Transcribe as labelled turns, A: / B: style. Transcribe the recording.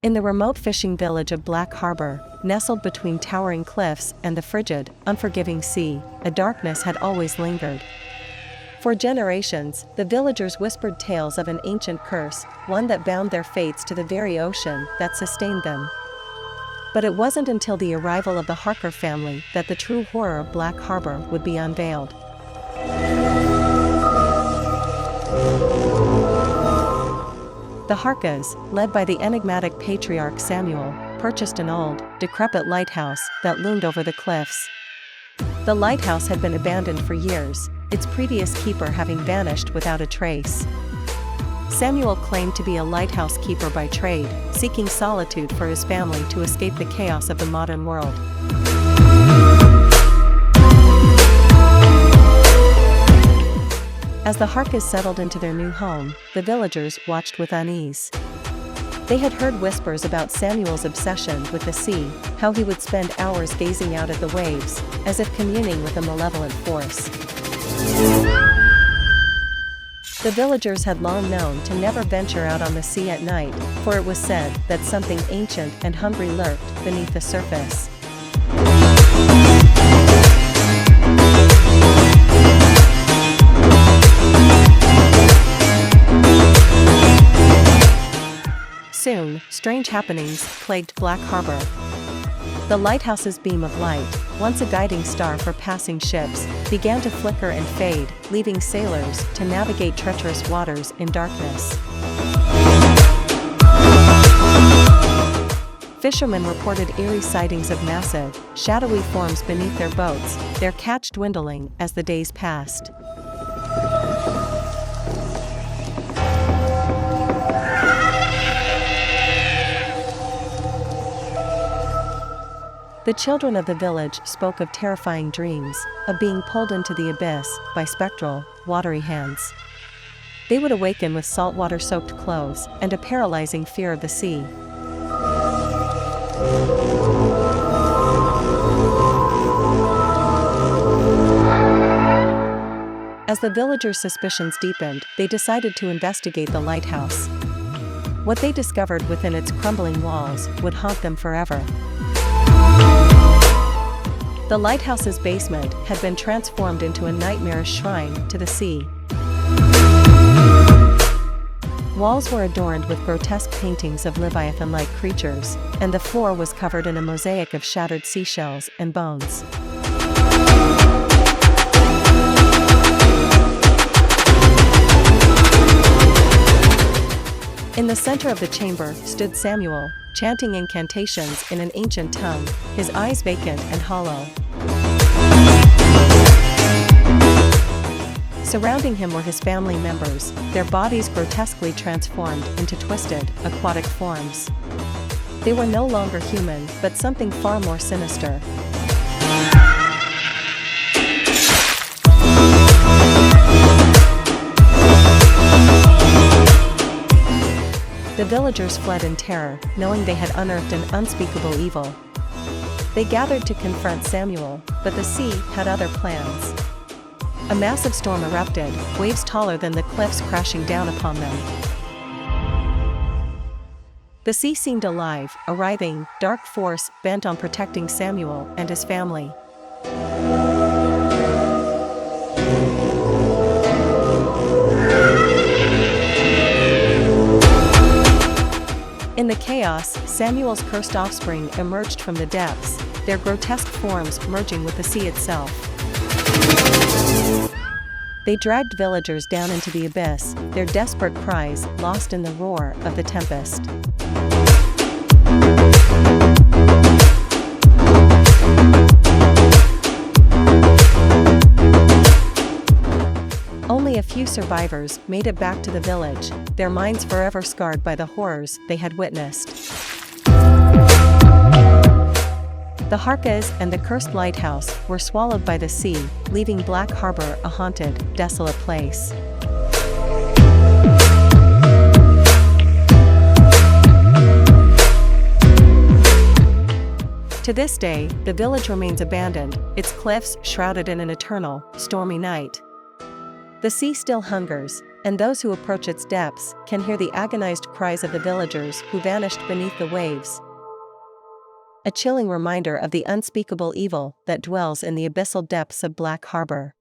A: In the remote fishing village of Black Harbor, nestled between towering cliffs and the frigid, unforgiving sea, a darkness had always lingered. For generations, the villagers whispered tales of an ancient curse, one that bound their fates to the very ocean that sustained them. But it wasn't until the arrival of the Harker family that the true horror of Black Harbor would be unveiled. The Harkers, led by the enigmatic patriarch Samuel, purchased an old, decrepit lighthouse that loomed over the cliffs. The lighthouse had been abandoned for years, its previous keeper having vanished without a trace. Samuel claimed to be a lighthouse keeper by trade, seeking solitude for his family to escape the chaos of the modern world. As the Harkers settled into their new home, the villagers watched with unease. They had heard whispers about Samuel's obsession with the sea, how he would spend hours gazing out at the waves, as if communing with a malevolent force. The villagers had long known to never venture out on the sea at night, for it was said that something ancient and hungry lurked beneath the surface. Soon, strange happenings plagued Black Harbor. The lighthouse's beam of light, once a guiding star for passing ships, began to flicker and fade, leaving sailors to navigate treacherous waters in darkness. Fishermen reported eerie sightings of massive, shadowy forms beneath their boats, their catch dwindling as the days passed. The children of the village spoke of terrifying dreams, of being pulled into the abyss by spectral, watery hands. They would awaken with saltwater-soaked clothes and a paralyzing fear of the sea. As the villagers' suspicions deepened, they decided to investigate the lighthouse. What they discovered within its crumbling walls would haunt them forever. The lighthouse's basement had been transformed into a nightmarish shrine to the sea. Walls were adorned with grotesque paintings of leviathan-like creatures, and the floor was covered in a mosaic of shattered seashells and bones. In the center of the chamber stood Samuel, chanting incantations in an ancient tongue, his eyes vacant and hollow. Surrounding him were his family members, their bodies grotesquely transformed into twisted, aquatic forms. They were no longer human, but something far more sinister. The villagers fled in terror, knowing they had unearthed an unspeakable evil. They gathered to confront Samuel, but the sea had other plans. A massive storm erupted, waves taller than the cliffs crashing down upon them. The sea seemed alive, a writhing, dark force bent on protecting Samuel and his family. In the chaos, Samuel's cursed offspring emerged from the depths, their grotesque forms merging with the sea itself. They dragged villagers down into the abyss, their desperate cries lost in the roar of the tempest. Only a few survivors made it back to the village, their minds forever scarred by the horrors they had witnessed. The Harkers and the cursed lighthouse were swallowed by the sea, leaving Black Harbor a haunted, desolate place. To this day, the village remains abandoned, its cliffs shrouded in an eternal, stormy night. The sea still hungers, and those who approach its depths can hear the agonized cries of the villagers who vanished beneath the waves. A chilling reminder of the unspeakable evil that dwells in the abyssal depths of Black Harbor.